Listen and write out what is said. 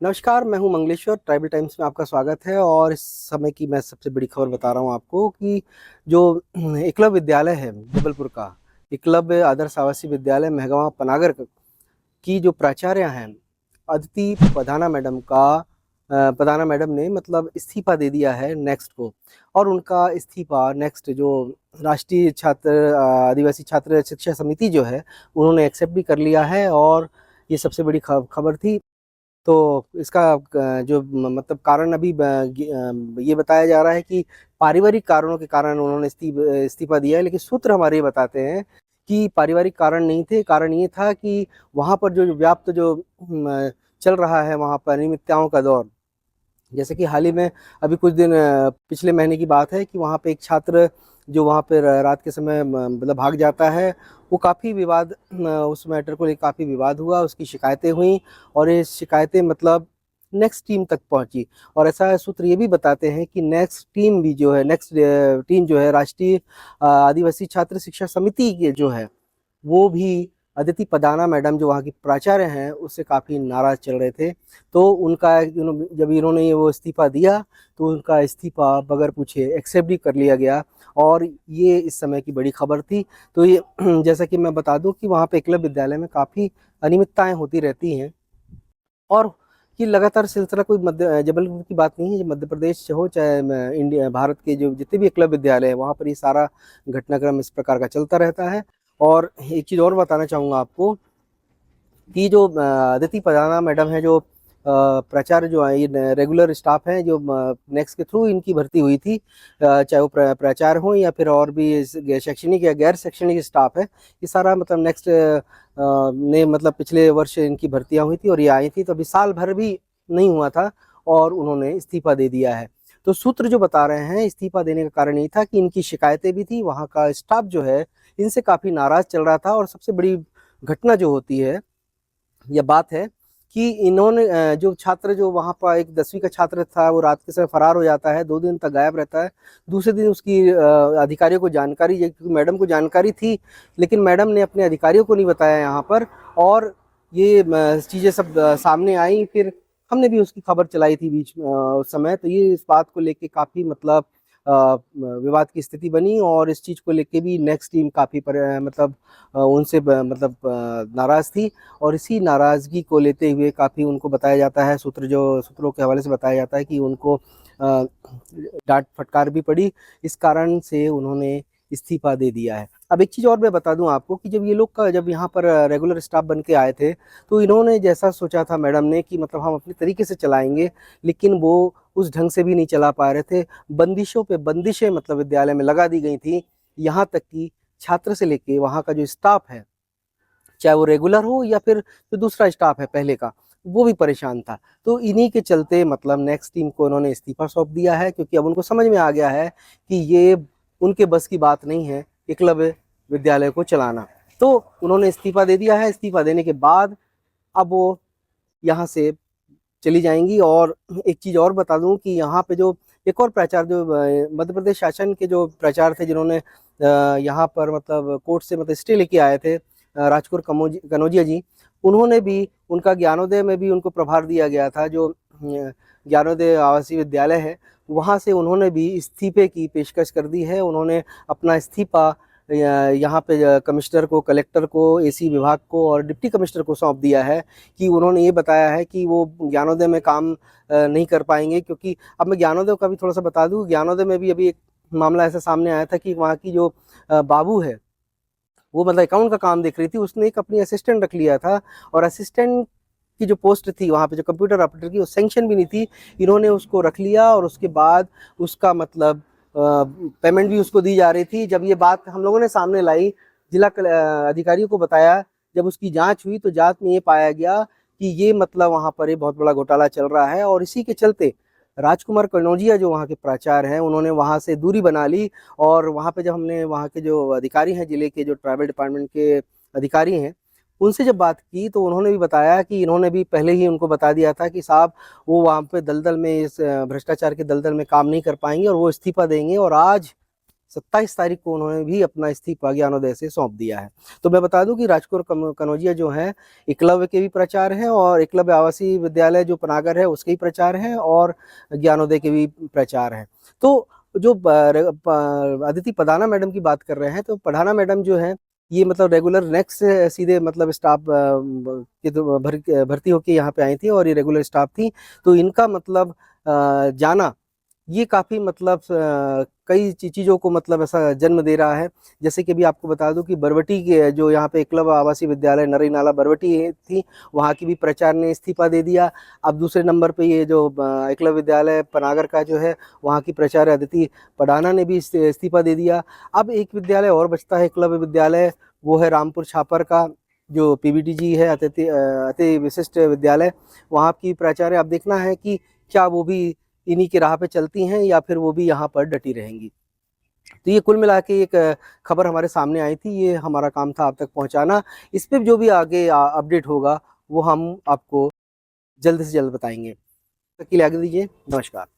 नमस्कार, मैं हूं मंगलेश्वर। ट्राइबल टाइम्स में आपका स्वागत है। और इस समय की मैं सबसे बड़ी खबर बता रहा हूं आपको कि जो एकलव्य विद्यालय है जबलपुर का, एकलव्य आदर्श आवासीय विद्यालय महगवां पनागर की जो प्राचार्य हैं अदिति पदाना मैडम ने मतलब इस्तीफा दे दिया है नेक्स्ट को। और उनका इस्तीफा नेक्स्ट जो राष्ट्रीय आदिवासी छात्र शिक्षा समिति जो है उन्होंने एक्सेप्ट भी कर लिया है। और ये सबसे बड़ी खबर थी। तो इसका जो मतलब कारण अभी ये बताया जा रहा है कि पारिवारिक कारणों के कारण उन्होंने इस्तीफा दिया है। लेकिन सूत्र हमारे ये बताते हैं कि पारिवारिक कारण नहीं थे। कारण ये था कि वहाँ पर जो व्याप्त जो चल रहा है वहाँ पर अनियमितताओं का दौर। जैसे कि हाल ही में अभी कुछ दिन पिछले महीने की बात है कि वहाँ पे एक छात्र जो वहाँ पे रात के समय मतलब भाग जाता है, वो काफ़ी विवाद उस मैटर को लेकर काफ़ी विवाद हुआ, उसकी शिकायतें हुई। और ये शिकायतें मतलब नेक्स्ट टीम तक पहुंची। और ऐसा सूत्र ये भी बताते हैं कि नेक्स्ट टीम जो है राष्ट्रीय आदिवासी छात्र शिक्षा समिति के जो है वो भी अदिति पदाना मैडम जो वहाँ की प्राचार्य हैं उससे काफ़ी नाराज़ चल रहे थे। तो उनका जब इन्होंने वो इस्तीफा दिया तो उनका इस्तीफा बगैर पूछे एक्सेप्ट भी कर लिया गया। और ये इस समय की बड़ी खबर थी। तो ये जैसा कि मैं बता दूं कि वहाँ पे एकलव्य विद्यालय में काफ़ी अनियमितताएं होती रहती हैं। और ये लगातार सिलसिला कोई मध्य जबलपुर की बात नहीं है, जो मध्य प्रदेश हो चाहे इंडिया भारत के जो जितने भी क्लब विद्यालय है वहाँ पर ये सारा घटनाक्रम इस प्रकार का चलता रहता है। और एक चीज़ और बताना चाहूँगा आपको कि जो अदिति पदाना मैडम है जो प्राचार्य जो है ये रेगुलर स्टाफ है जो नेक्स्ट के थ्रू इनकी भर्ती हुई थी। चाहे वो प्राचार्य हो या फिर और भी शैक्षणिक या गैर शैक्षणिक स्टाफ है, ये सारा मतलब नेक्स्ट ने मतलब पिछले वर्ष इनकी भर्तियां हुई थी और ये आई थी। तो अभी साल भर भी नहीं हुआ था और उन्होंने इस्तीफा दे दिया है। तो सूत्र जो बता रहे हैं इस्तीफा देने का कारण ये था कि इनकी शिकायतें भी थी, वहाँ का स्टाफ जो है इनसे काफ़ी नाराज चल रहा था। और सबसे बड़ी घटना जो होती है यह बात है कि इन्होंने जो छात्र जो वहाँ पर एक 10वीं का छात्र था वो रात के समय फरार हो जाता है, 2 दिन तक गायब रहता है। दूसरे दिन उसकी अधिकारियों को जानकारी, क्योंकि मैडम को जानकारी थी लेकिन मैडम ने अपने अधिकारियों को नहीं बताया यहाँ पर। और ये चीज़ें सब सामने आई। फिर हमने भी उसकी खबर चलाई थी बीच में उस समय। तो ये इस बात को लेके काफ़ी मतलब विवाद की स्थिति बनी। और इस चीज़ को लेके भी नेक्स्ट टीम काफ़ी मतलब उनसे नाराज़ थी। और इसी नाराज़गी को लेते हुए काफ़ी उनको बताया जाता है, सूत्रों के हवाले से बताया जाता है कि उनको डांट फटकार भी पड़ी। इस कारण से उन्होंने इस्तीफा दे दिया है। अब एक चीज़ और मैं बता दूं आपको कि जब यहाँ पर रेगुलर स्टाफ बन के आए थे तो इन्होंने जैसा सोचा था मैडम ने कि मतलब हम अपने तरीके से चलाएंगे, लेकिन वो उस ढंग से भी नहीं चला पा रहे थे। बंदिशों पे बंदिशें मतलब विद्यालय में लगा दी गई थी। यहाँ तक कि छात्र से लेके वहाँ का जो स्टाफ है, चाहे वो रेगुलर हो या फिर जो दूसरा स्टाफ है पहले का, वो भी परेशान था। तो इन्हीं के चलते मतलब नेक्स्ट टीम को उन्होंने इस्तीफा सौंप दिया है, क्योंकि अब उनको समझ में आ गया है कि ये उनके बस की बात नहीं है एकलव्य विद्यालय को चलाना। तो उन्होंने इस्तीफा दे दिया है। इस्तीफा देने के बाद अब वो यहाँ से चली जाएंगी। और एक चीज़ और बता दूं कि यहाँ पे जो एक और प्राचार्य जो मध्य प्रदेश शासन के जो प्राचार्य थे जिन्होंने यहाँ पर मतलब कोर्ट से मतलब स्टे लेके आए थे, राजकुर कनौजिया जी, उन्होंने भी उनका ज्ञानोदय में भी उनको प्रभार दिया गया था। जो ज्ञानोदय आवासीय विद्यालय है वहाँ से उन्होंने भी इस्तीफे की पेशकश कर दी है। उन्होंने अपना इस्तीफा यहाँ पे कमिश्नर को, कलेक्टर को, एसी विभाग को और डिप्टी कमिश्नर को सौंप दिया है। कि उन्होंने ये बताया है कि वो ज्ञानोदय में काम नहीं कर पाएंगे। क्योंकि अब मैं ज्ञानोदय का भी थोड़ा सा बता दूं, ज्ञानोदय में भी अभी एक मामला ऐसा सामने आया था कि वहाँ की जो बाबू है वो मतलब अकाउंट का काम देख रही थी, उसने एक अपनी असिस्टेंट रख लिया था। और असिस्टेंट की जो पोस्ट थी वहाँ पे जो कंप्यूटर ऑपरेटर की, वो सैंक्शन भी नहीं थी। इन्होंने उसको रख लिया और उसके बाद उसका मतलब पेमेंट भी उसको दी जा रही थी। जब ये बात हम लोगों ने सामने लाई, अधिकारियों को बताया, जब उसकी जांच हुई तो जांच में ये पाया गया कि ये मतलब वहाँ पर एक बहुत बड़ा घोटाला चल रहा है। और इसी के चलते राजकुमार कनौजिया जो वहाँ के प्राचार्य हैं उन्होंने वहाँ से दूरी बना ली। और वहाँ पे जब हमने वहाँ के जो अधिकारी हैं, जिले के जो ट्राइबल डिपार्टमेंट के अधिकारी हैं, उनसे जब बात की तो उन्होंने भी बताया कि इन्होंने भी पहले ही उनको बता दिया था कि साहब वो वहाँ पे दलदल में, इस भ्रष्टाचार के दलदल में काम नहीं कर पाएंगे और वो इस्तीफा देंगे। और आज 27 तारीख को उन्होंने भी अपना इस्तीफा ज्ञानोदय से सौंप दिया है। तो मैं बता दूं कि राजकुमार कनौजिया जो हैं एकलव्य के भी प्राचार्य हैं और एकलव्य आवासीय विद्यालय जो पनागर है उसके भी प्राचार्य हैं और ज्ञानोदय के भी प्राचार्य हैं। तो जो अदिति पधाना मैडम की बात कर रहे हैं, तो पधाना मैडम जो है ये मतलब रेगुलर नेक्स्ट से सीधे मतलब स्टाफ के भर्ती होकर यहाँ पे आई थी और ये रेगुलर स्टाफ थी। तो इनका मतलब जाना ये काफ़ी मतलब कई चीज़ों को मतलब ऐसा जन्म दे रहा है। जैसे कि अभी आपको बता दूं कि बरवटी के जो यहाँ पे एकलव्य आवासीय विद्यालय नरी नाला बरवटी थी, वहाँ की भी प्राचार्य ने इस्तीफा दे दिया। अब दूसरे नंबर पे ये जो एकलव्य विद्यालय पनागर का जो है वहाँ की प्राचार्य अदिति पढ़ाना ने भी इस्तीफा दे दिया। अब एक विद्यालय और बचता है एकलव्य विद्यालय, वो है रामपुर छापर का जो पीवीटीजी है, अति विशिष्ट विद्यालय। वहाँ की प्राचार्य अब देखना है कि क्या वो भी इन्हीं की राह पे चलती हैं या फिर वो भी यहाँ पर डटी रहेंगी। तो ये कुल मिला के एक खबर हमारे सामने आई थी, ये हमारा काम था आप तक पहुँचाना। इस पर जो भी आगे अपडेट होगा वो हम आपको जल्द से जल्द बताएंगे। तक के लिए आगे दीजिए, नमस्कार।